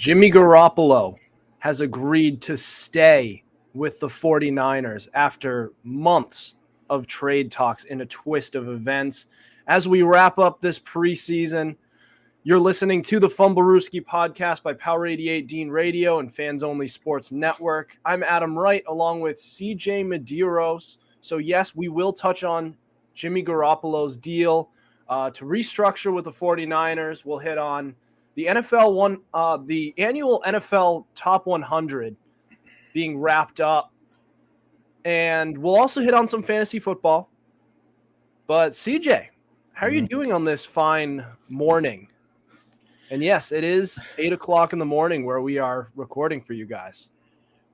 Jimmy Garoppolo has agreed to stay with the 49ers after months of trade talks in a twist of events. As we wrap up this preseason, you're listening to the Fumblerooski podcast by Power 88 Dean Radio and Fans Only Sports Network. I'm Adam Wright along with CJ Medieros. So yes, we will touch on Jimmy Garoppolo's deal to restructure with the 49ers. We'll hit on the the annual NFL Top 100 being wrapped up, and we'll also hit on some fantasy football. But CJ, how are you doing on this fine morning? And yes, it is 8:00 in the morning where we are recording for you guys.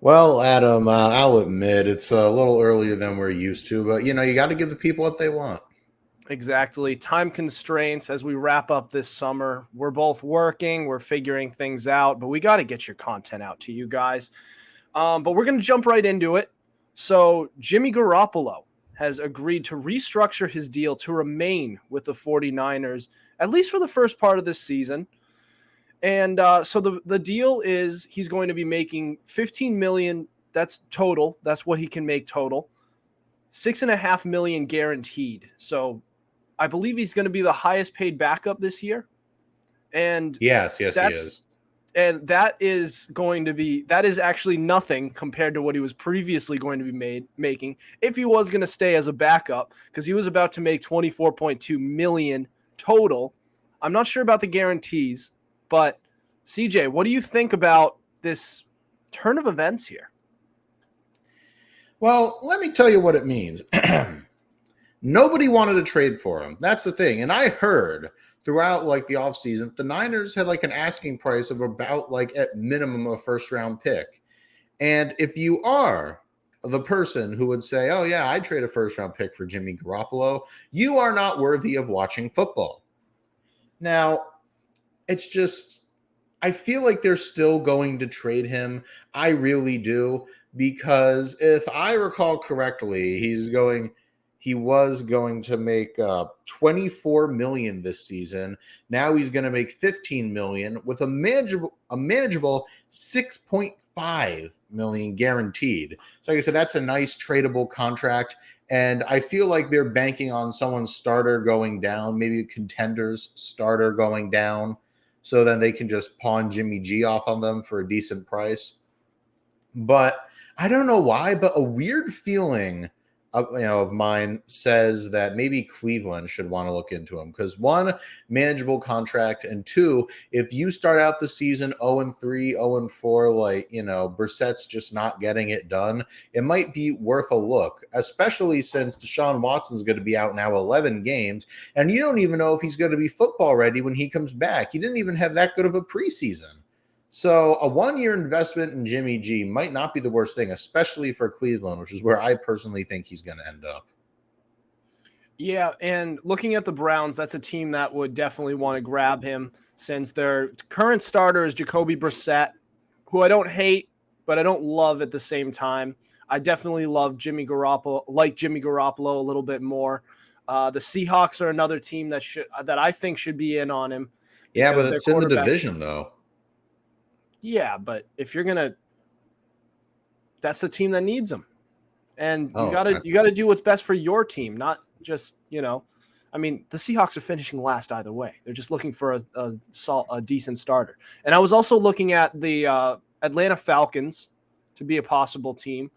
Well, Adam, I'll admit it's a little earlier than we're used to, but you got to give the people what they want. Exactly. Time constraints as we wrap up this summer. We're both working, we're figuring things out, but we got to get your content out to you guys. But we're going to jump right into it. So Jimmy Garoppolo has agreed to restructure his deal to remain with the 49ers, at least for the first part of this season. And so the deal is he's going to be making $15 million. That's total. That's what he can make total. $6.5 million guaranteed. So I believe he's going to be the highest paid backup this year. And yes, he is. And that is actually nothing compared to what he was previously going to be making if he was going to stay as a backup, because he was about to make $24.2 million total. I'm not sure about the guarantees, but CJ, what do you think about this turn of events here? Well, let me tell you what it means. Nobody wanted to trade for him. That's the thing. And I heard throughout the offseason, the Niners had an asking price of about at minimum a first round pick. And if you are the person who would say, oh yeah, I'd trade a first round pick for Jimmy Garoppolo, you are not worthy of watching football. Now, it's just, I feel like they're still going to trade him. I really do, because if I recall correctly, he was going to make $24 million this season. Now he's going to make $15 million with a manageable $6.5 million guaranteed. So like I said, that's a nice tradable contract. And I feel like they're banking on someone's starter going down, maybe a contender's starter going down, so then they can just pawn Jimmy G off on them for a decent price. But I don't know why, but a weird feeling of mine says that maybe Cleveland should want to look into him, because one, manageable contract, and two, if you start out the season 0-3, 0-4, Brissett's just not getting it done, it might be worth a look, especially since Deshaun Watson's going to be out now 11 games, and you don't even know if he's going to be football ready when he comes back. He didn't even have that good of a preseason. So a 1-year investment in Jimmy G might not be the worst thing, especially for Cleveland, which is where I personally think he's going to end up. Yeah, and looking at the Browns, that's a team that would definitely want to grab him, since their current starter is Jacoby Brissett, who I don't hate, but I don't love at the same time. I definitely love Jimmy Garoppolo a little bit more. The Seahawks are another team that I think should be in on him. Yeah, but it's in the division, though. Yeah, but if you're gonna, that's the team that needs him, and you gotta do what's best for your team, not just I mean, the Seahawks are finishing last either way. They're just looking for a decent starter. And I was also looking at the Atlanta Falcons to be a possible team.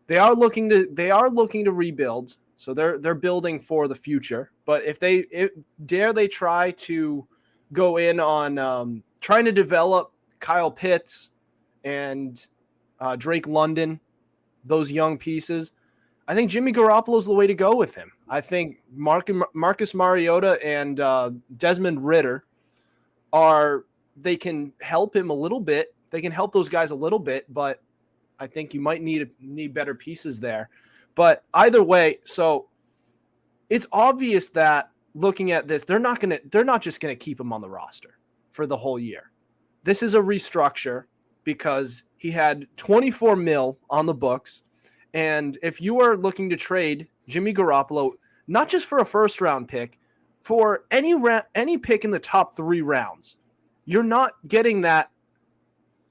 They are looking to rebuild, so they're building for the future. But if they try to go in on trying to develop Kyle Pitts and Drake London, those young pieces, I think Jimmy Garoppolo is the way to go with him. I think Marcus Mariota and Desmond Ridder they can help him a little bit. They can help those guys a little bit, but I think you might need better pieces there. But either way, so it's obvious that looking at this, they're not just gonna keep him on the roster for the whole year. This is a restructure because he had $24 million on the books. And if you are looking to trade Jimmy Garoppolo, not just for a first round pick, for any pick in the top 3 rounds, you're not getting that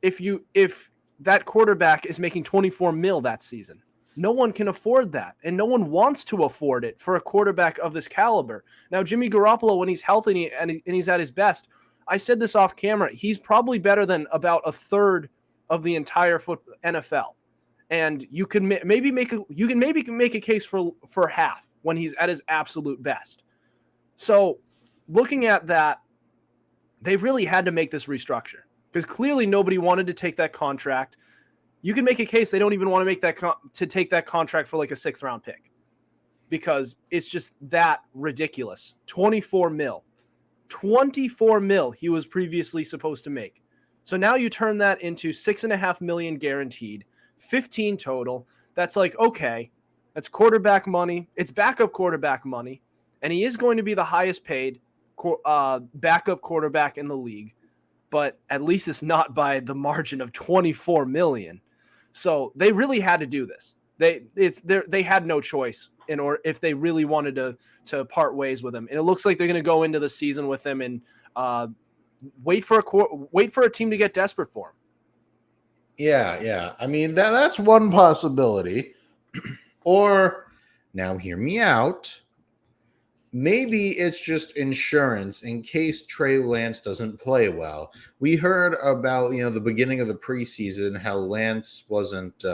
if that quarterback is making 24 mil that season. No one can afford that, and no one wants to afford it for a quarterback of this caliber. Now, Jimmy Garoppolo, when he's healthy and he's at his best, I said this off camera, he's probably better than about a third of the entire NFL. And you can maybe make a case for half when he's at his absolute best. So, looking at that, they really had to make this restructure because clearly nobody wanted to take that contract. You can make a case they don't even want to make that take that contract for like a 6th round pick because it's just that ridiculous. 24 mil he was previously supposed to make. So now you turn that into $6.5 million guaranteed, 15 total. That's like, okay, that's quarterback money. It's backup quarterback money. And he is going to be the highest paid backup quarterback in the league. But at least it's not by the margin of 24 million. So they really had to do this. They had no choice if they really wanted to part ways with him. And it looks like they're going to go into the season with him and wait for a team to get desperate for him. Yeah. I mean that's one possibility. Or now hear me out. Maybe it's just insurance in case Trey Lance doesn't play well. We heard about, the beginning of the preseason, how Lance wasn't,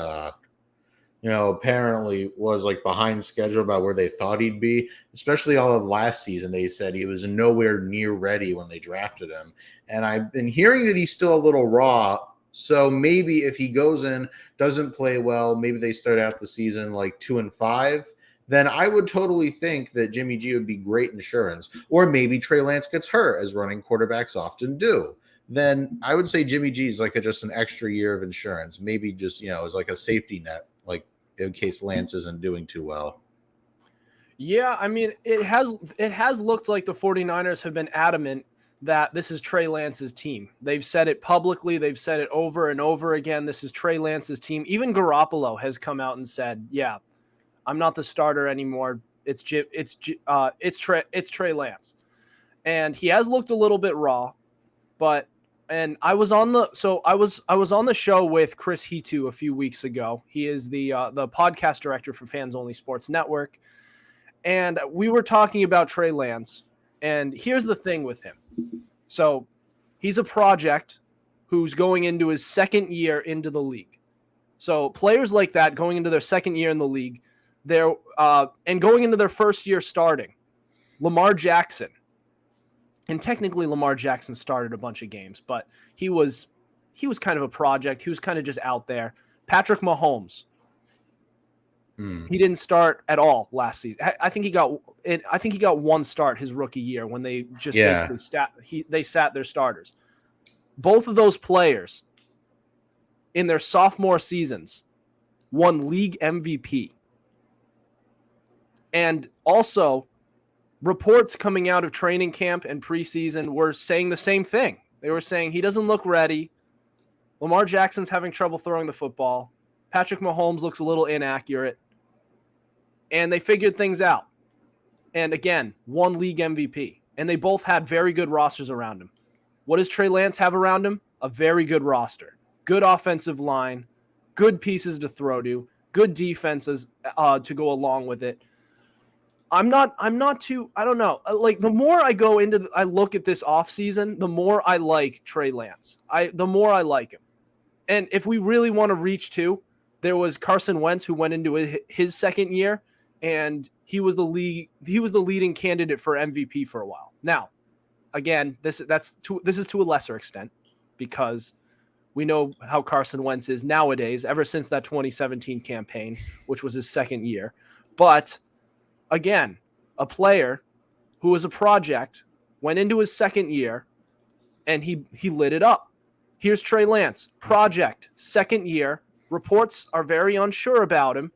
apparently was like behind schedule about where they thought he'd be, especially all of last season. They said he was nowhere near ready when they drafted him. And I've been hearing that he's still a little raw. So maybe if he goes in, doesn't play well, maybe they start out the season like 2-5. Then I would totally think that Jimmy G would be great insurance. Or maybe Trey Lance gets hurt, as running quarterbacks often do. Then I would say Jimmy G is like just an extra year of insurance. Maybe just, as like a safety net, like in case Lance isn't doing too well. Yeah, I mean, it has looked like the 49ers have been adamant that this is Trey Lance's team. They've said it publicly. They've said it over and over again. This is Trey Lance's team. Even Garoppolo has come out and said, yeah, I'm not the starter anymore. It's Trey Lance. And he has looked a little bit raw, and I was on the show with Chris Hetu a few weeks ago. He is the podcast director for Fans Only Sports Network. And we were talking about Trey Lance. And here's the thing with him. So he's a project who's going into his second year into the league. So players like that going into their second year in the league, and going into their first year starting, Lamar Jackson. And technically Lamar Jackson started a bunch of games, but he was kind of a project. He was kind of just out there. Patrick Mahomes. He didn't start at all last season. I think he got one start his rookie year when they just basically they sat their starters. Both of those players in their sophomore seasons won league MVP. And also, reports coming out of training camp and preseason were saying the same thing. They were saying he doesn't look ready. Lamar Jackson's having trouble throwing the football. Patrick Mahomes looks a little inaccurate. And they figured things out. And again, won league MVP. And they both had very good rosters around him. What does Trey Lance have around him? A very good roster. Good offensive line. Good pieces to throw to. Good defenses to go along with it. I'm not too, I don't know. Like the more I go into, I look at this offseason, the more I like Trey Lance. The more I like him. And if we really want to reach to, there was Carson Wentz who went into his second year and he was the leading candidate for MVP for a while. Now, again, this is to a lesser extent because we know how Carson Wentz is nowadays ever since that 2017 campaign, which was his second year. But again, a player who was a project, went into his second year, and he lit it up. Here's Trey Lance, project, second year. Reports are very unsure about him.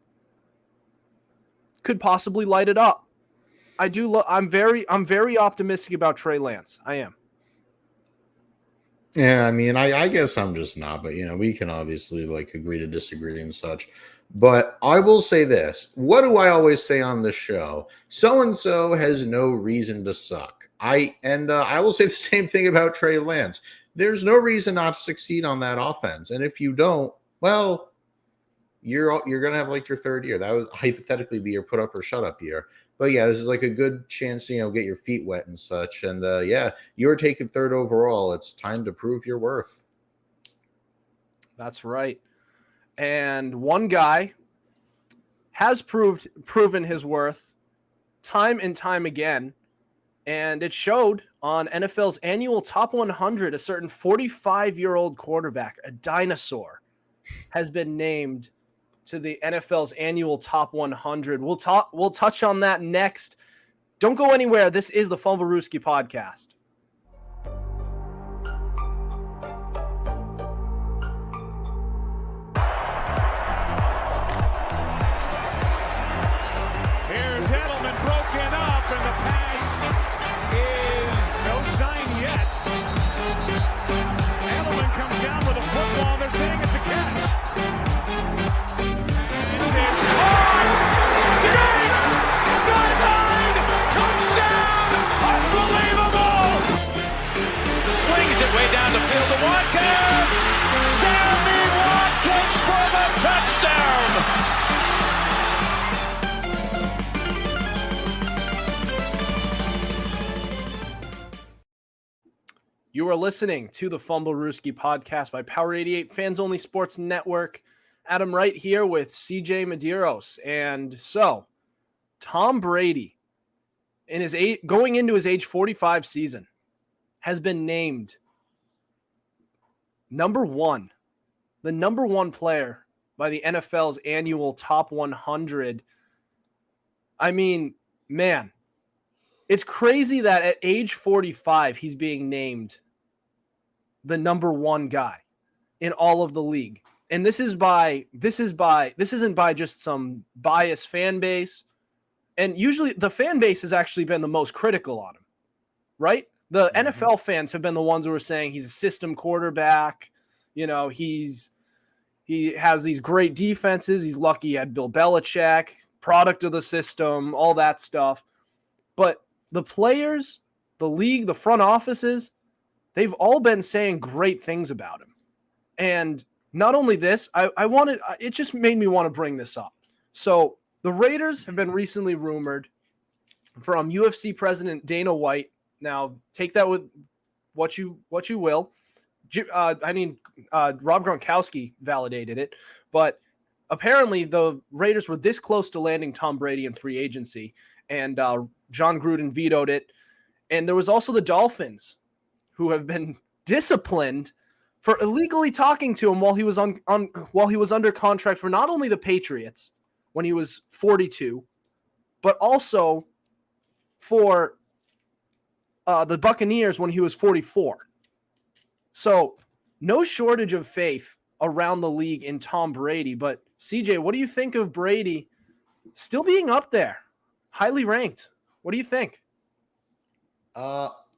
Could possibly light it up. I'm very optimistic about Trey Lance. I am. Yeah, I mean, I guess I'm just not, but we can obviously like agree to disagree and such. But I will say this. What do I always say on this show? So-and-so has no reason to suck. I will say the same thing about Trey Lance. there's no reason not to succeed on that offense. And if you don't, well, you're going to have like your third year. That would hypothetically be your put up or shut up year. But yeah, this is like a good chance to, get your feet wet and such. And yeah, you're taking third overall. It's time to prove your worth. That's right. And one guy has proven his worth time and time again. And it showed on NFL's annual top 100. A certain 45-year-old quarterback, a dinosaur, has been named to the NFL's annual top 100. We'll touch on that next. Don't go anywhere. This is the Fumblerooski podcast. Here's Edelman broken up, and the pass is no sign yet. Edelman comes down with a football. They're saying it's a catch. Way down the field to Watkins. Sammy Watkins for the touchdown. You are listening to the Fumblerooski podcast by Power 88 Fans Only Sports Network. Adam Wright here with CJ Medieros. And so, Tom Brady, going into his age 45 season, has been named the number one player by the NFL's annual top 100. I mean, man, it's crazy that at age 45, he's being named the number one guy in all of the league. And this isn't by just some biased fan base. And usually the fan base has actually been the most critical on him, right? The NFL fans have been the ones who are saying he's a system quarterback. He has these great defenses. He's lucky he had Bill Belichick, product of the system, all that stuff. But the players, the league, the front offices, they've all been saying great things about him. And not only this, it just made me want to bring this up. So the Raiders have been recently rumored from UFC president Dana White. Now, take that with what you will. Rob Gronkowski validated it, but apparently the Raiders were this close to landing Tom Brady in free agency, and John Gruden vetoed it. And there was also the Dolphins, who have been disciplined for illegally talking to him while he was while he was under contract for not only the Patriots when he was 42, but also for the Buccaneers when he was 44. So no shortage of faith around the league in Tom Brady. But CJ, what do you think of Brady still being up there, highly ranked? What do you think?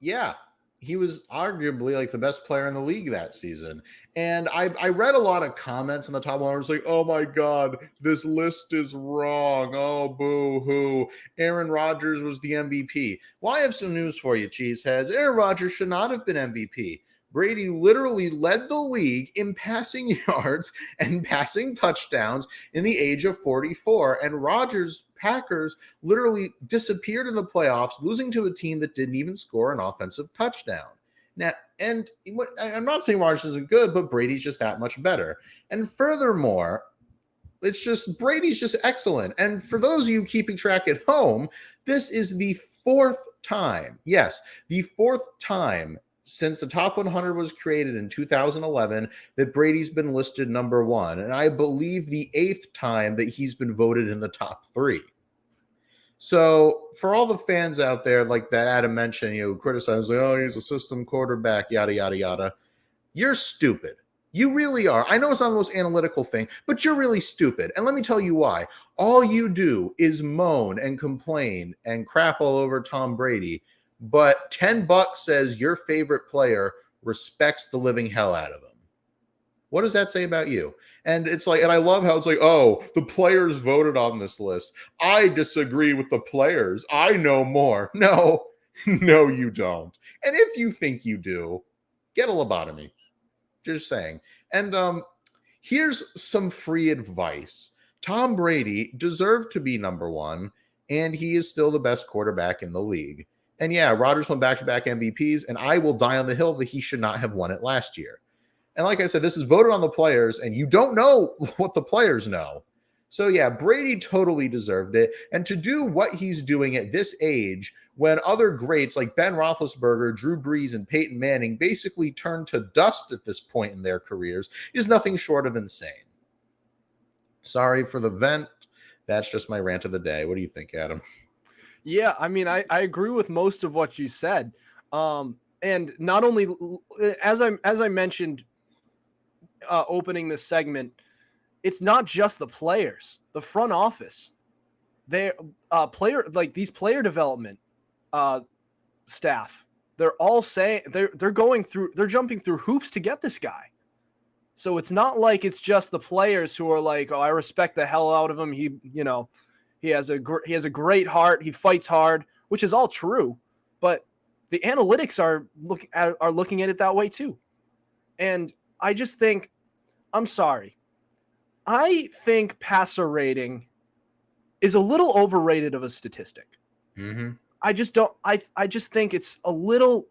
Yeah, he was arguably like the best player in the league that season. And I read a lot of comments on the top one. I was like, oh my God, this list is wrong. Oh, boo hoo. Aaron Rodgers was the MVP. Well, I have some news for you, cheeseheads. Aaron Rodgers should not have been MVP. Brady literally led the league in passing yards and passing touchdowns in the age of 44. And Rodgers' Packers literally disappeared in the playoffs, losing to a team that didn't even score an offensive touchdown. Now, and I'm not saying Rodgers isn't good, but Brady's just that much better. And furthermore, it's just Brady's just excellent. And for those of you keeping track at home, this is the fourth time since the top 100 was created in 2011 that Brady's been listed number one. And I believe the eighth time that he's been voted in the top three. So for all the fans out there, like that Adam mentioned, criticize, like, oh, he's a system quarterback, yada, yada, yada. You're stupid. You really are. I know it's not the most analytical thing, but you're really stupid. And let me tell you why. All you do is moan and complain and crap all over Tom Brady. But $10 says your favorite player respects the living hell out of him. What does that say about you? And it's like, and I love how it's like, oh, the players voted on this list. I disagree with the players. I know more. No, you don't. And if you think you do, get a lobotomy. Just saying. And here's some free advice. Tom Brady deserved to be number one, and he is still the best quarterback in the league. And yeah, Rodgers won back-to-back MVPs, and I will die on the hill that he should not have won it last year. And like I said, this is voted on the players, and you don't know what the players know. So yeah, Brady totally deserved it. And to do what he's doing at this age, when other greats like Ben Roethlisberger, Drew Brees, and Peyton Manning basically turned to dust at this point in their careers, is nothing short of insane. Sorry for the vent. That's just my rant of the day. What do you think, Adam? Yeah, I mean, I agree with most of what you said. And not only, as I mentioned opening this segment, it's not just the players, the front office. They're these player development staff. They're all saying they're jumping through hoops to get this guy. So it's not like it's just the players who are like, oh, I respect the hell out of him. He has a great heart. He fights hard, which is all true. But the analytics are looking at it that way too. And I just think, I'm sorry. I think passer rating is a little overrated of a statistic. Mm-hmm. I just don't. I just think it's a little.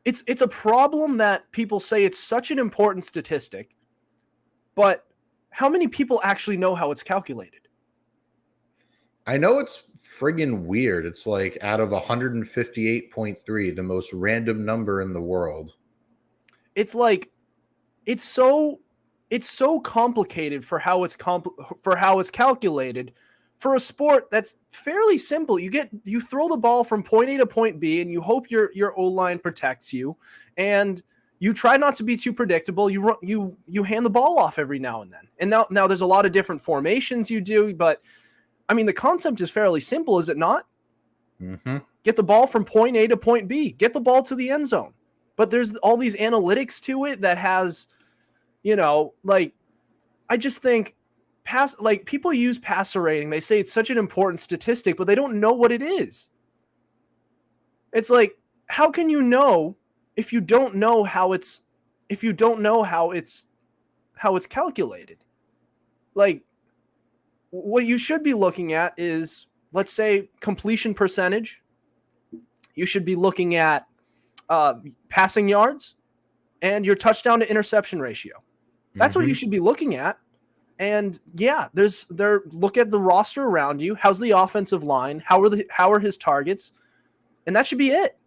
It's a problem that people say it's such an important statistic, but how many people actually know how it's calculated? I know it's friggin' weird. It's like out of 158.3, the most random number in the world. It's like it's so complicated for how it's calculated. For a sport that's fairly simple, you throw the ball from point A to point B, and you hope your O-line protects you, and you try not to be too predictable. You hand the ball off every now and then, and now there's a lot of different formations you do, but I mean the concept is fairly simple, is it not? Mm-hmm. Get the ball from point A to point B, get the ball to the end zone, but there's all these analytics to it that has, I just think. People use passer rating. They say it's such an important statistic, but they don't know what it is. It's like, how can you know if you don't know how it's calculated? Like, what you should be looking at is, let's say, completion percentage. You should be looking at passing yards and your touchdown to interception ratio. That's what you should be looking at. And yeah, look at the roster around you. How's the offensive line? How are his targets? And that should be it,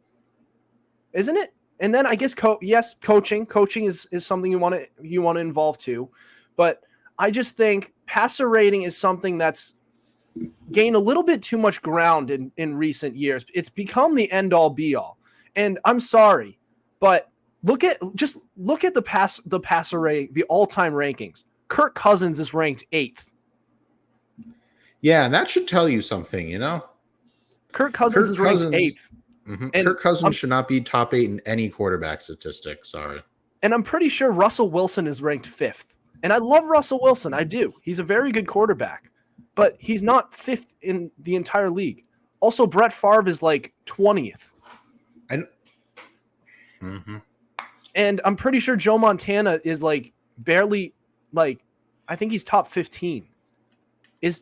isn't it? And then I guess coaching is something you want to involve too. But I just think passer rating is something that's gained a little bit too much ground in recent years. It's become the end all be all. And I'm sorry, but look at the passer rating, the all-time rankings. Kirk Cousins is ranked 8th. Yeah, and that should tell you something, Kirk Cousins is ranked 8th. Mm-hmm. Kirk Cousins should not be top 8 in any quarterback statistic. Sorry. And I'm pretty sure Russell Wilson is ranked 5th. And I love Russell Wilson. I do. He's a very good quarterback. But he's not 5th in the entire league. Also, Brett Favre is like 20th. Mm-hmm. And I'm pretty sure Joe Montana is like barely... I think he's top 15. Is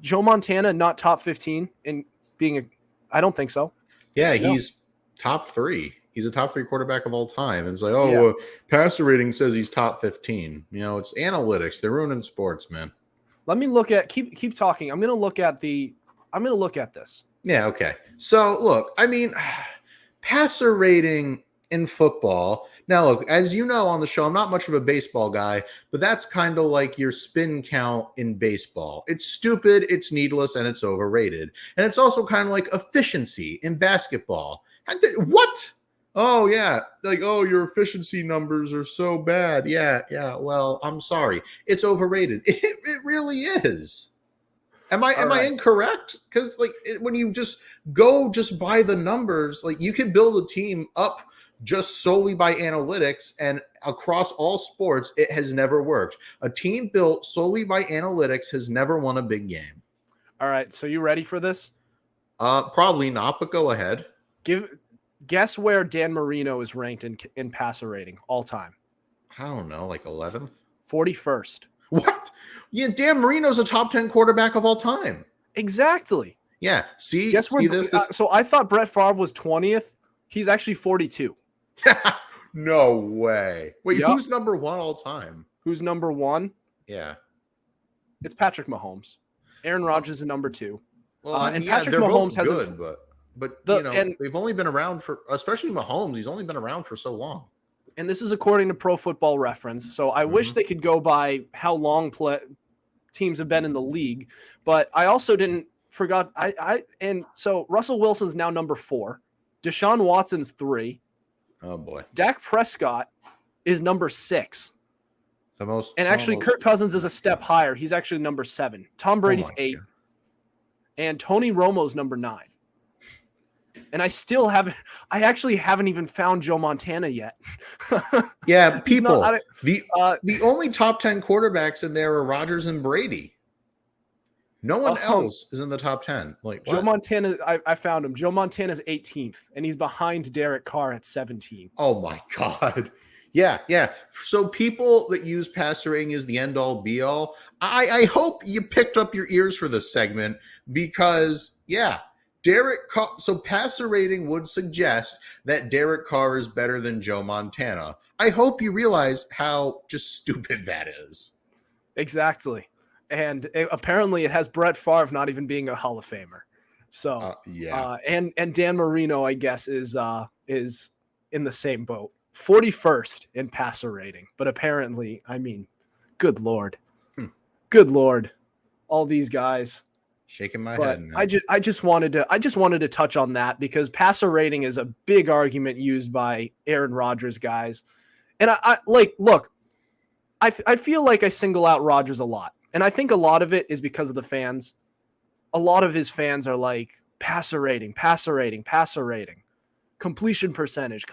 Joe Montana not top 15 in being I don't think so. Yeah, he's top 3. He's a top 3 quarterback of all time. And it's like, passer rating says he's top 15. It's analytics. They're ruining sports, man. Let me look at keep talking. I'm going to look at this. Yeah, okay. So, look, I mean, passer rating in football. Now, look, as you know on the show, I'm not much of a baseball guy, but that's kind of like your spin count in baseball. It's stupid, it's needless, and it's overrated. And it's also kind of like efficiency in basketball. What? Oh, yeah. Your efficiency numbers are so bad. Yeah. Well, I'm sorry. It's overrated. It really is. Am I incorrect? Because when you just by the numbers, you can build a team up just solely by analytics, and across all sports, it has never worked. A team built solely by analytics has never won a big game. All right, so you ready for this? Probably not, but go ahead. Guess where Dan Marino is ranked in passer rating all time? I don't know, like 11th? 41st. What? Yeah, Dan Marino's a top 10 quarterback of all time. Exactly. Yeah. See this? So I thought Brett Favre was 20th. He's actually 42. No way. Wait, Yep. Who's number one all time? Who's number one? Yeah. It's Patrick Mahomes. Aaron Rodgers is number 2. Well, and Patrick Mahomes has good, but they've only been around for, especially Mahomes. He's only been around for so long. And this is according to Pro Football Reference. So I wish they could go by how long teams have been in the league, but I also forgot. And so Russell Wilson's now number 4. Deshaun Watson's 3. Oh boy. Dak Prescott is number 6. And actually, Kirk Cousins is a step higher. He's actually number 7. Tom Brady's 8. God. And Tony Romo's number 9. And I actually haven't even found Joe Montana yet. Yeah, people. The only top 10 quarterbacks in there are Rodgers and Brady. No one else is in the top 10. Like what? Joe Montana, I found him. Joe Montana's 18th, and he's behind Derek Carr at 17. Oh my God. Yeah. So people that use passer rating as the end all be all, I hope you picked up your ears for this segment because, Derek Carr, so passer rating would suggest that Derek Carr is better than Joe Montana. I hope you realize how just stupid that is. Exactly. And apparently it has Brett Favre not even being a Hall of Famer. So, and Dan Marino, I guess, is in the same boat. 41st in passer rating, but apparently, I mean, good Lord, all these guys. Shaking my head. I just wanted to touch on that because passer rating is a big argument used by Aaron Rodgers guys, and I feel like I single out Rodgers a lot, and I think a lot of it is because of the fans. A lot of his fans are like passer rating. Completion percentage.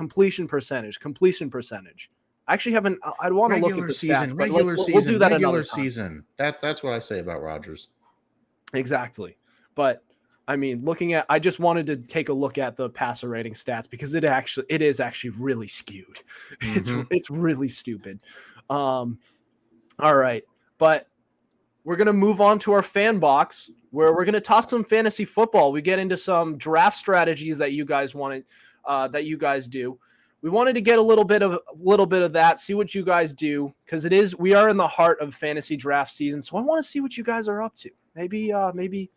I actually haven't. I'd want to look at the stats, but we'll do that another time. That's what I say about Rodgers. Exactly, but I mean, I just wanted to take a look at the passer rating stats because it is actually really skewed. Mm-hmm. It's really stupid. All right, but we're gonna move on to our fan box where we're gonna talk some fantasy football. We get into some draft strategies that you guys wanted. That you guys do. We wanted to get a little bit of that, see what you guys do, because we are in the heart of fantasy draft season. So I want to see what you guys are up to. Maybe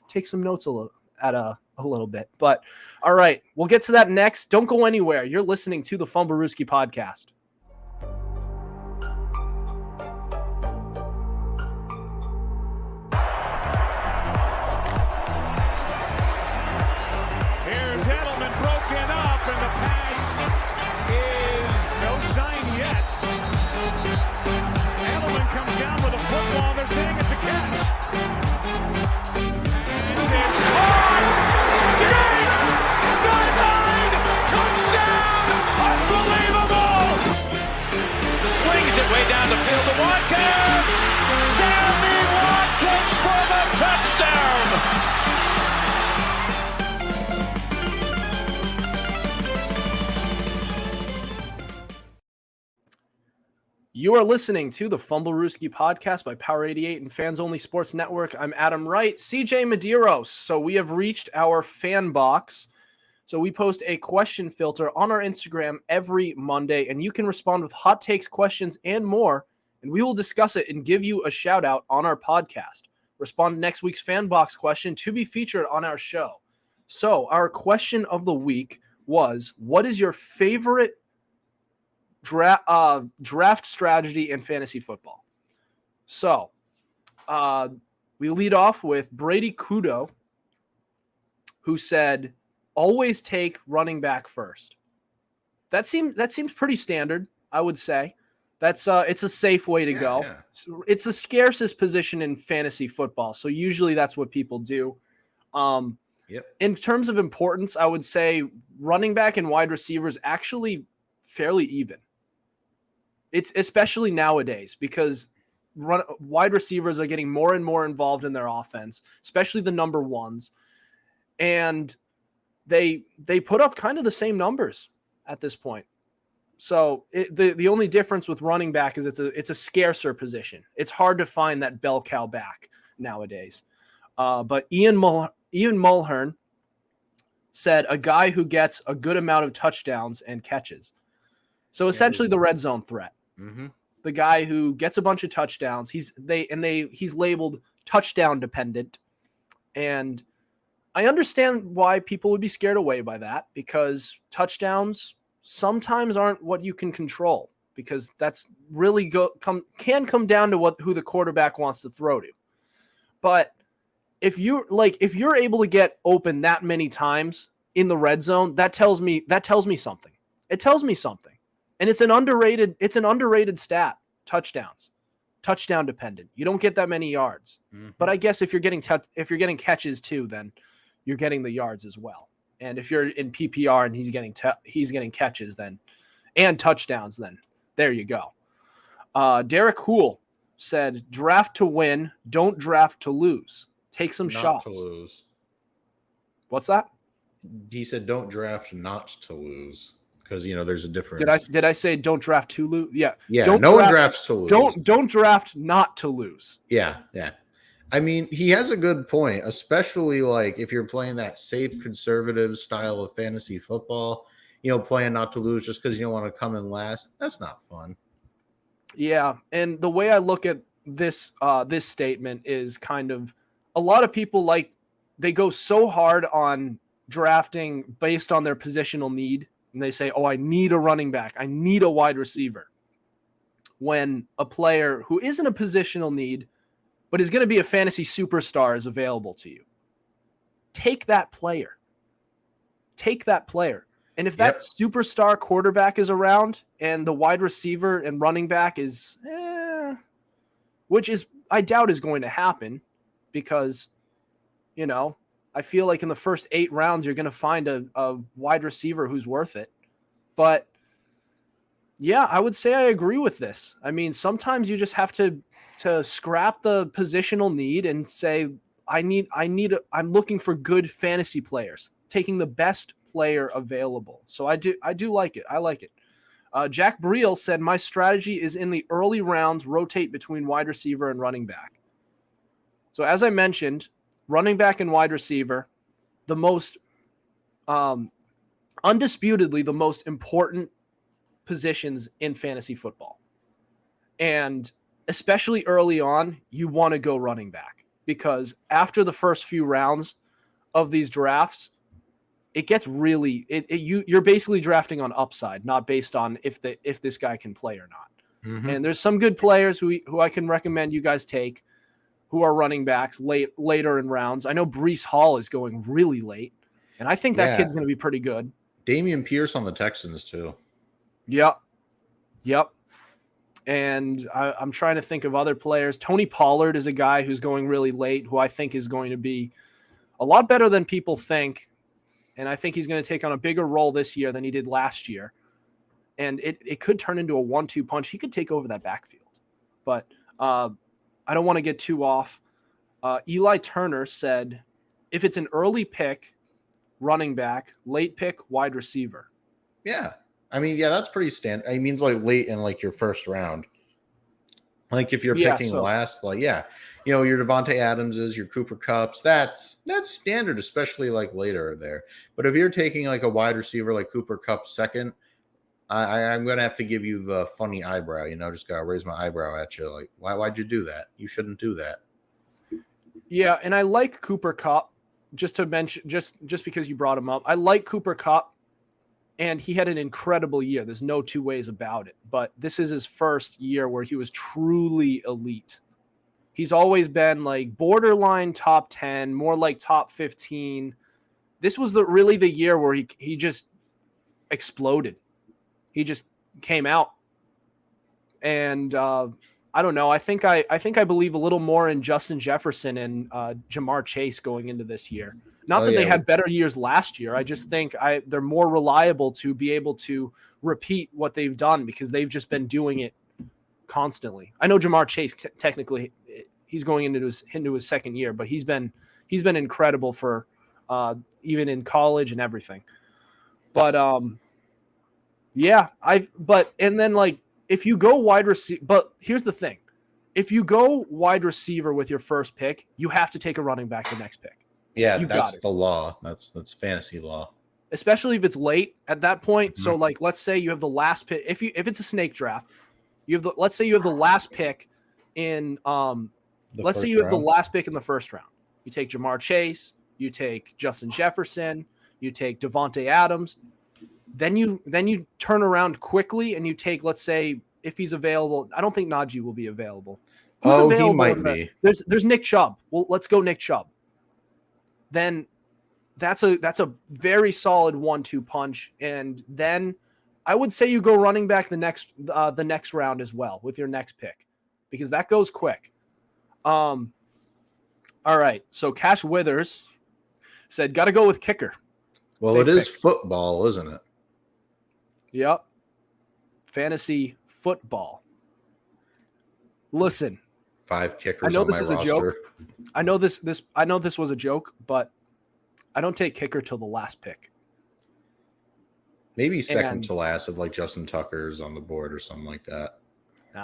take some notes a little bit. But all right, we'll get to that next. Don't go anywhere. You're listening to the Fumblerooski podcast. You are listening to the Fumblerooski podcast by Power 88 and Fans Only Sports Network. I'm Adam Wright, CJ Medieros. So we have reached our fan box. So we post a question filter on our Instagram every Monday, and you can respond with hot takes, questions, and more, and we will discuss it and give you a shout out on our podcast. Respond to next week's fan box question to be featured on our show. So our question of the week was, what is your favorite draft strategy in fantasy football? So we lead off with Brady Kudo, who said, always take running back first. That seems pretty standard, I would say. That's it's a safe way to go. Yeah. It's the scarcest position in fantasy football, so usually that's what people do. In terms of importance, I would say running back and wide receivers actually fairly even. It's especially nowadays because wide receivers are getting more and more involved in their offense, especially the number ones. And they put up kind of the same numbers at this point. So the only difference with running back is it's a scarcer position. It's hard to find that bell cow back nowadays. But Ian Mulhern said a guy who gets a good amount of touchdowns and catches. So essentially the red zone threat. Mm-hmm. The guy who gets a bunch of touchdowns. He's labeled touchdown dependent. And I understand why people would be scared away by that, because touchdowns sometimes aren't what you can control, because that's really can come down to who the quarterback wants to throw to. But if you're able to get open that many times in the red zone, that tells me something. It tells me something. And it's an underrated stat, touchdowns. Touchdown dependent. You don't get that many yards. Mm-hmm. But I guess if you're getting catches too, then you're getting the yards as well. And if you're in PPR and he's getting catches then and touchdowns, then there you go. Derek Hool said, draft to win, don't draft to lose. Take some shots. Not to lose. What's that? He said, don't draft not to lose. Because, there's a difference. Did I say don't draft to lose? Yeah. Yeah, no one drafts to lose. Don't draft not to lose. Yeah. I mean, he has a good point, especially like if you're playing that safe, conservative style of fantasy football, playing not to lose just because you don't want to come in last. That's not fun. Yeah, and the way I look at this statement is kind of a lot of people they go so hard on drafting based on their positional need. And they say, oh, I need a running back. I need a wide receiver. When a player who isn't a positional need, but is going to be a fantasy superstar is available to you. Take that player. And if that superstar quarterback is around and the wide receiver and running back is, which is, I doubt is going to happen because, I feel like in the first 8 rounds, you're going to find a wide receiver who's worth it. But yeah, I would say I agree with this. I mean, sometimes you just have to scrap the positional need and say, I'm looking for good fantasy players, taking the best player available. So I do like it. I like it. Jack Briel said, my strategy is in the early rounds, rotate between wide receiver and running back. So as I mentioned, running back and wide receiver, the most undisputedly the most important positions in fantasy football. And especially early on, you want to go running back, because after the first few rounds of these drafts, it gets really you're basically drafting on upside, not based on if this guy can play or not. Mm-hmm. And there's some good players who I can recommend you guys take, who are running backs later in rounds. I know Breece Hall is going really late, and I think that kid's going to be pretty good. Dameon Pierce on the Texans too. Yep. And I'm trying to think of other players. Tony Pollard is a guy who's going really late, who I think is going to be a lot better than people think. And I think he's going to take on a bigger role this year than he did last year. And it could turn into a 1-2 punch. He could take over that backfield. But I don't want to get too off. Eli Turner said, if it's an early pick, running back, late pick, wide receiver. Yeah. I mean, that's pretty standard. It means like late in like your first round. Like if you're picking last, your Devontae Adamses, your Cooper Kupps, that's standard, especially like later there. But if you're taking like a wide receiver like Cooper Kupp second, I'm going to have to give you the funny eyebrow, just got to raise my eyebrow at you. Like, why'd you do that? You shouldn't do that. Yeah. And I like Cooper Kupp, just to mention, just because you brought him up. I like Cooper Kupp, and he had an incredible year. There's no two ways about it, but this is his first year where he was truly elite. He's always been like borderline top 10, more like top 15. This was really the year where he just exploded. He just came out. And I don't know. I think I believe a little more in Justin Jefferson and Jamar Chase going into this year. Not that they had better years last year. I just think they're more reliable to be able to repeat what they've done, because they've just been doing it constantly. I know Jamar Chase technically he's going into his second year, but he's been incredible for even in college and everything. But and then like if you go wide receiver, but here's the thing. If you go wide receiver with your first pick, you have to take a running back the next pick. Yeah, that's the law. That's fantasy law. Especially if it's late at that point. Mm-hmm. So like let's say you have the last pick. If it's a snake draft, let's say you have the last pick in let's say you have the last pick in the first round. You take Jamar Chase, you take Justin Jefferson, you take Devontae Adams. Then you turn around quickly and you take, let's say, if he's available. I don't think Najee will be available. Who's available? He might be. There's Nick Chubb. Well, let's go Nick Chubb. Then that's a very solid 1-2 punch. And then I would say you go running back the next round as well with your next pick, because that goes quick. All right. So Cash Withers said, got to go with kicker. Well, safe it is pick. Football, isn't it? Yep. Fantasy football. Listen. 5 kickers. I know on this my is roster. a joke. I know this was a joke, but I don't take kicker till the last pick. Maybe second to last if like Justin Tucker's on the board or something like that.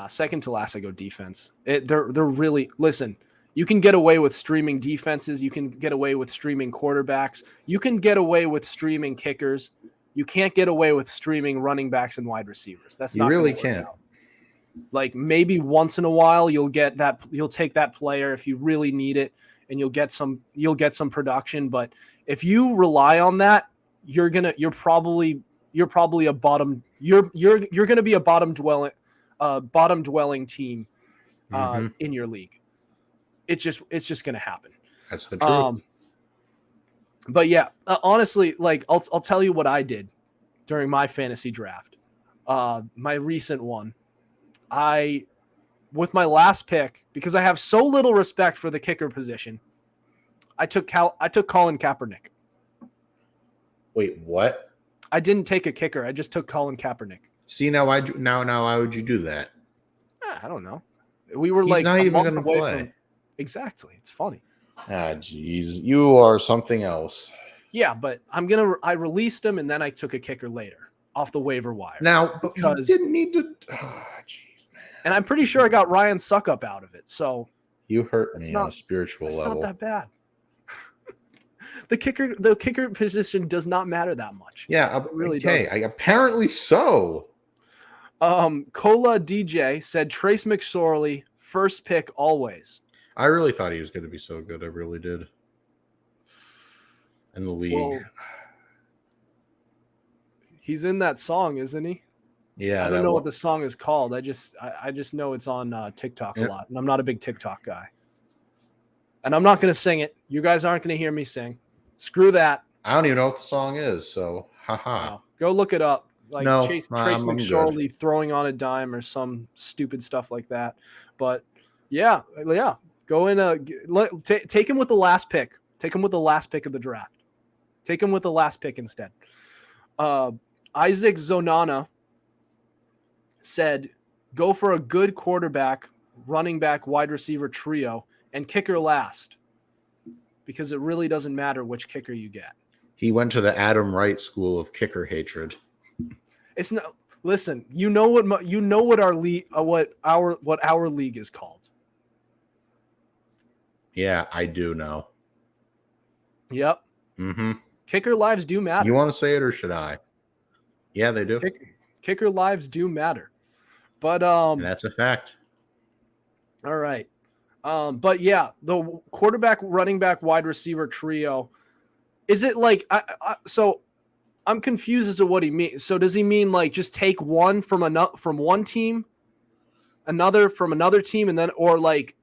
Second to last, I go defense. They're really, listen, you can get away with streaming defenses. You can get away with streaming quarterbacks. You can get away with streaming kickers. You can't get away with streaming running backs and wide receivers. That's not, you really can't. Like maybe once in a while you'll take that player if you really need it, and you'll get some production. But if you rely on that, you're probably a bottom. You're going to be a bottom dwelling team in your league. It's just going to happen. That's the truth. But yeah, honestly, like I'll tell you what I did during my fantasy draft. My recent one, with my last pick, because I have so little respect for the kicker position, I took Colin Kaepernick. Wait, what? I didn't take a kicker. I just took Colin Kaepernick. See, now why would you do that? I don't know. We were He's not even going to play. Exactly. It's funny. Jeez, you are something else. Yeah, but I released him and then I took a kicker later off the waiver wire. Now, because you didn't need to. Jeez, man. And I'm pretty sure I got Ryan Suckup out of it. So you hurt me on a spiritual level. It's not that bad. The kicker position does not matter that much. Yeah, it really doesn't. Apparently so. Cola DJ said Trace McSorley, first pick always. I really thought he was going to be so good. I really did. In the league. Well, he's in that song, isn't he? Yeah. I don't know what the song is called. I just know it's on TikTok a lot, and I'm not a big TikTok guy. And I'm not going to sing it. You guys aren't going to hear me sing. Screw that. I don't even know what the song is, so haha. No, go look it up. Like Trace McSorley throwing on a dime or some stupid stuff like that. But yeah. Go in take him with the last pick. Take him with the last pick of the draft. Take him with the last pick instead. Isaac Zonana said, go for a good quarterback, running back, wide receiver trio, and kicker last, because it really doesn't matter which kicker you get. He went to the Adam Wright school of kicker hatred. It's not. Listen, you know what our league, what our league is called. Yeah, I do know. Yep. Mm-hmm. Kicker lives do matter. You want to say it or should I? Yeah, they do. Kicker lives do matter. But and that's a fact. All right. But yeah, the quarterback, running back, wide receiver trio. Is it like so? I'm confused as to what he means. So does he mean like just take one from one team, another from another team, and then, or like?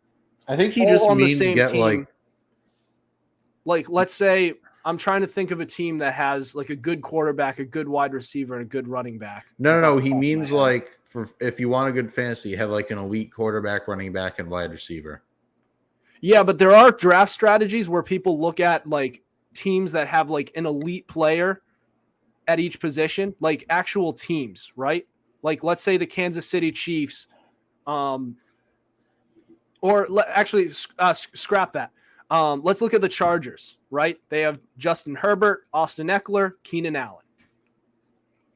I think he just means the same get team. Like let's say I'm trying to think of a team that has like a good quarterback, a good wide receiver, and a good running back. No. He means like if you want a good fantasy, have like an elite quarterback, running back, and wide receiver. Yeah, but there are draft strategies where people look at like teams that have like an elite player at each position, like actual teams, right? Like let's say the Kansas City Chiefs, scrap that. Let's look at the Chargers, right? They have Justin Herbert, Austin Eckler, Keenan Allen.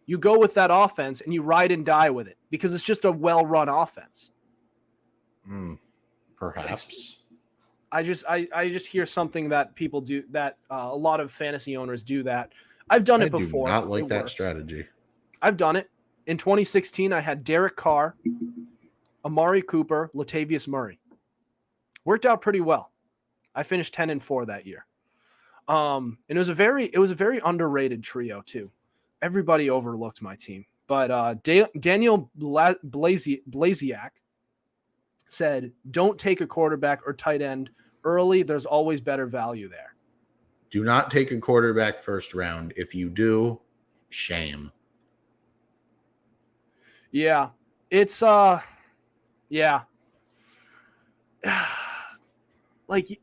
You go with that offense and you ride and die with it because it's just a well-run offense. Perhaps. I just hear something that people do, that a lot of fantasy owners do that. I've done it before. I do not like that works. strategy. I've done it. In 2016, I had Derek Carr, Amari Cooper, Latavius Murray. Worked out pretty well. I finished 10-4 that year. And it was a very underrated trio too. Everybody overlooked my team. But Daniel Blaziak said, don't take a quarterback or tight end early. There's always better value there. Do not take a quarterback first round. If you do, shame. Yeah. It's yeah. Like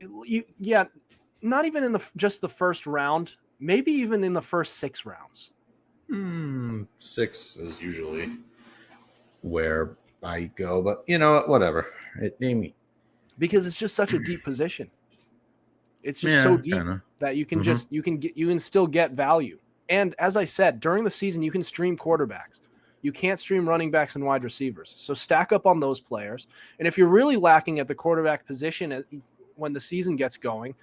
yeah, not even in just the first round, maybe even in the first 6 rounds. 6 is usually where I go, but whatever. Because it's just such a deep position. It's just so deep that you can you can still get value. And as I said, during the season, you can stream quarterbacks. You can't stream running backs and wide receivers. So stack up on those players. And if you're really lacking at the quarterback position when the season gets going,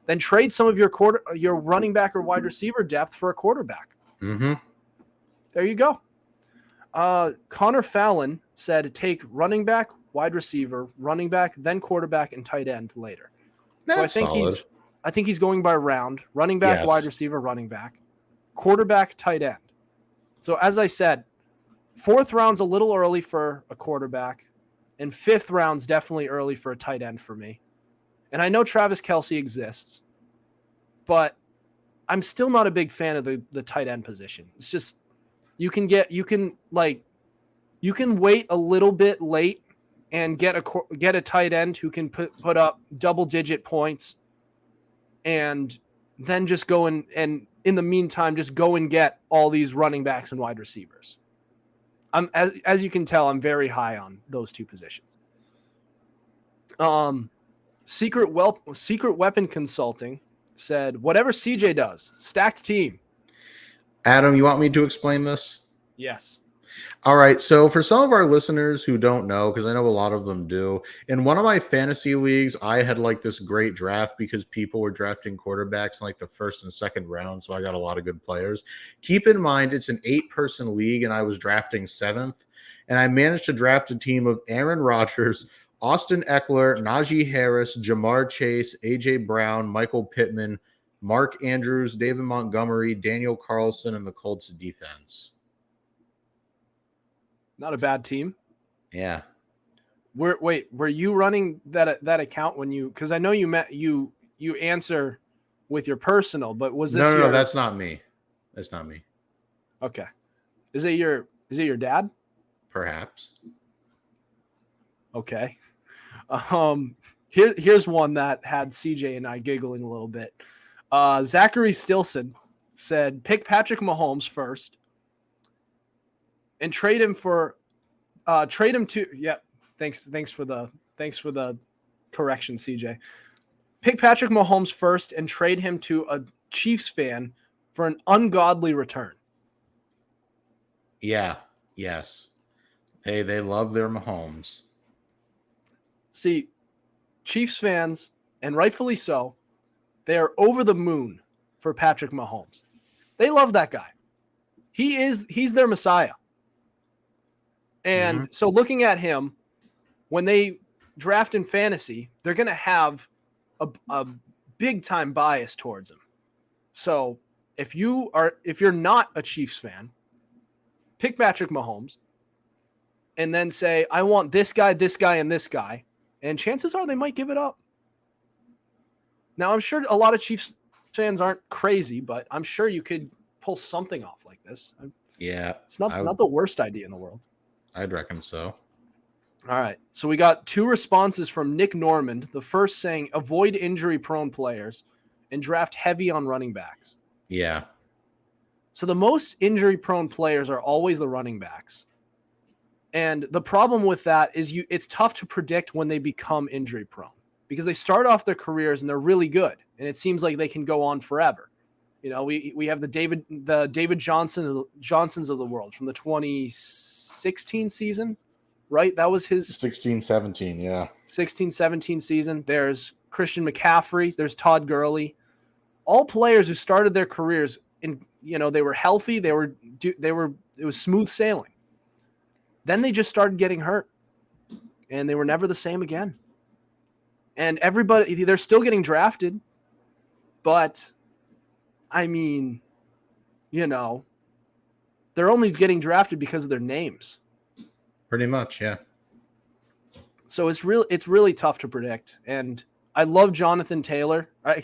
then trade some of your running back or wide receiver depth for a quarterback. There you go. Connor Fallon said take running back, wide receiver, running back, then quarterback and tight end later. That's so I think he's going by round. Running back, wide receiver, running back, quarterback, tight end. So as I said, 4th round's a little early for a quarterback, and 5th round's definitely early for a tight end for me. And I know Travis Kelce exists, but I'm still not a big fan of the tight end position. It's just you can wait a little bit late and get a tight end who can put up double-digit points, and then just go and in the meantime just go and get all these running backs and wide receivers. As you can tell, I'm very high on those 2 positions. Secret Weapon Consulting said, whatever CJ does, stacked team. Adam, you want me to explain this? Yes. All right. So for some of our listeners who don't know, because I know a lot of them do, in one of my fantasy leagues, I had like this great draft because people were drafting quarterbacks in like the 1st and 2nd round. So I got a lot of good players. Keep in mind, it's an 8-person league and I was drafting 7th. And I managed to draft a team of Aaron Rodgers, Austin Eckler, Najee Harris, Jamar Chase, AJ Brown, Michael Pittman, Mark Andrews, David Montgomery, Daniel Carlson, and the Colts defense. Not a bad team. Yeah. Were you running that account when you? Because I know you answer with your personal, but was this? No, that's not me. That's not me. Okay. Is it your dad? Perhaps. Okay. Here's one that had CJ and I giggling a little bit. Zachary Stilson said, pick Patrick Mahomes first and trade him to thanks for the correction, CJ. Pick Patrick Mahomes first and trade him to a Chiefs fan for an ungodly return. Yeah. Yes. They love their Mahomes. See, Chiefs fans, and rightfully so, they are over the moon for Patrick Mahomes. They love that guy. He's their Messiah. And so looking at him, when they draft in fantasy, they're going to have a big time bias towards him. So if you're not a Chiefs fan, pick Patrick Mahomes and then say, I want this guy, and this guy. And chances are they might give it up. Now, I'm sure a lot of Chiefs fans aren't crazy, but I'm sure you could pull something off like this. Yeah. It's not the worst idea in the world. I'd reckon so. All right. So we got 2 responses from Nick Normand. The first saying, avoid injury-prone players and draft heavy on running backs. Yeah. So the most injury-prone players are always the running backs. And the problem with that is it's tough to predict when they become injury-prone. because they start off their careers and they're really good, and it seems like they can go on forever. You know, we have the David Johnsons of the world from the 2016 season, right? That was his 16-17, yeah. 16-17 season. There's Christian McCaffrey, there's Todd Gurley. All players who started their careers in, they were healthy, it was smooth sailing. Then they just started getting hurt, and they were never the same again. And everybody, they're still getting drafted, but I mean, they're only getting drafted because of their names. Pretty much, yeah. So it's really tough to predict. And I love Jonathan Taylor. I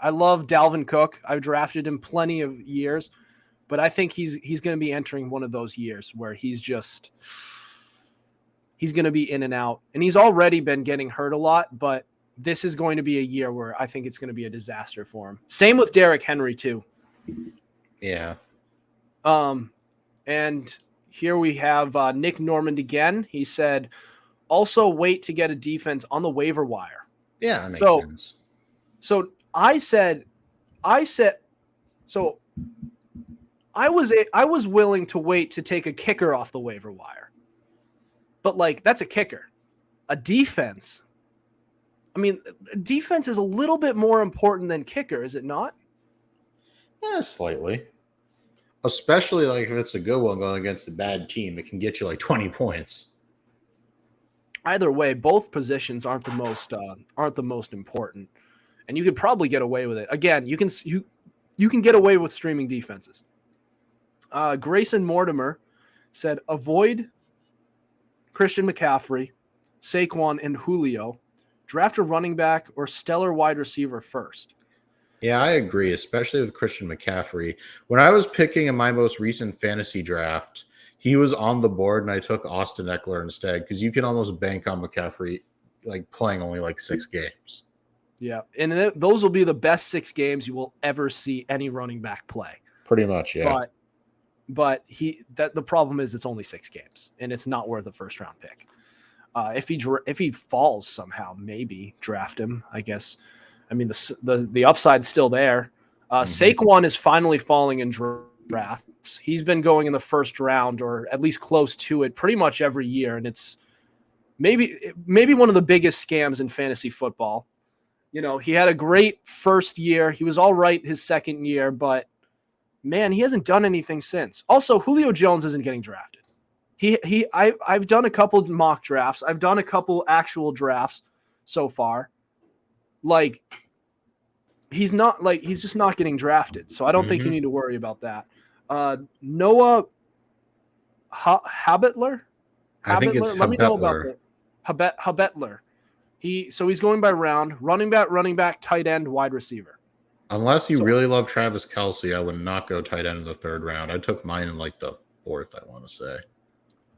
love Dalvin Cook. I've drafted him plenty of years, but I think he's going to be entering one of those years where he's going to be in and out. And he's already been getting hurt a lot, but this is going to be a year where I think it's going to be a disaster for him. Same with Derrick Henry too. Yeah. And here we have Nick Normand again. He said, also wait to get a defense on the waiver wire. Yeah, that makes sense. So I was willing to wait to take a kicker off the waiver wire. But that's a kicker. A defense. I mean, defense is a little bit more important than kicker, is it not? Yeah, slightly. Especially if it's a good one going against a bad team, it can get you 20 points. Either way, both positions aren't the most important, and you could probably get away with it. Again, you can get away with streaming defenses. Grayson Mortimer said, avoid Christian McCaffrey, Saquon, and Julio. Draft a running back or stellar wide receiver first. Yeah, I agree, especially with Christian McCaffrey. When I was picking in my most recent fantasy draft, he was on the board, and I took Austin Eckler instead because you can almost bank on McCaffrey playing only 6 games. Yeah, and those will be the best 6 games you will ever see any running back play. Pretty much, yeah. But the problem is it's only 6 games, and it's not worth a first round pick. If he falls somehow, maybe draft him. I guess. I mean, the upside's still there. Saquon is finally falling in drafts. He's been going in the first round or at least close to it pretty much every year, and it's maybe one of the biggest scams in fantasy football. He had a great first year. He was all right his second year, but man, he hasn't done anything since. Also, Julio Jones isn't getting drafted. I've done a couple mock drafts. I've done a couple actual drafts so far. He's just not getting drafted. So I don't think you need to worry about that. Noah Habetler. I think it's Let me know about that. Habetler. He's going by round, running back, tight end, wide receiver. Unless you really love Travis Kelce, I would not go tight end in the 3rd round. I took mine in the 4th, I want to say.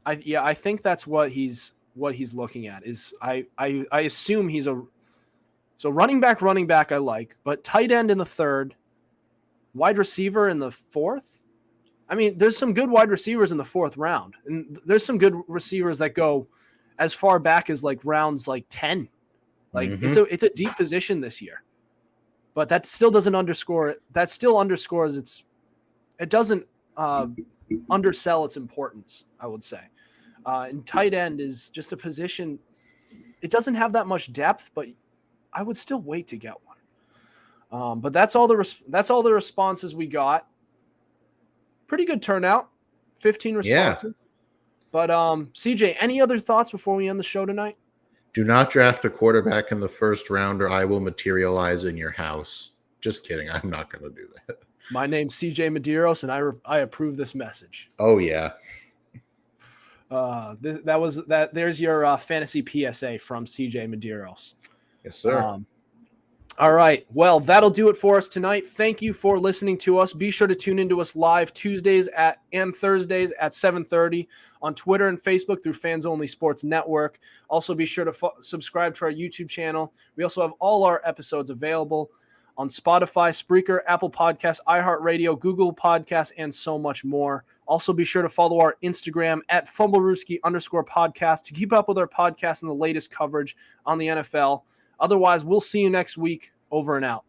I think that's what he's looking at. Is I assume he's so running back I like, but tight end in the 3rd, wide receiver in the 4th. I mean, there's some good wide receivers in the 4th round, and there's some good receivers that go as far back as rounds 10. It's a deep position this year, but that still doesn't underscore it. That still underscores it doesn't undersell its importance, I would say. And tight end is just a position. It doesn't have that much depth, but I would still wait to get one. But that's all the responses we got. Pretty good turnout, 15 responses. Yeah. But CJ, any other thoughts before we end the show tonight? Do not draft a quarterback in the 1st round, or I will materialize in your house. Just kidding. I'm not going to do that. My name's CJ Medieros, and I approve this message. Oh yeah. There's your fantasy PSA from CJ Medeiros. Yes, sir. All right. Well, that'll do it for us tonight. Thank you for listening to us. Be sure to tune into us live Tuesdays and Thursdays at 7:30 on Twitter and Facebook through Fans Only Sports Network. Also, be sure to subscribe to our YouTube channel. We also have all our episodes available on Spotify, Spreaker, Apple Podcasts, iHeartRadio, Google Podcasts, and so much more. Also, be sure to follow our Instagram at Fumblerooski _podcast to keep up with our podcast and the latest coverage on the NFL. Otherwise, we'll see you next week. Over and out.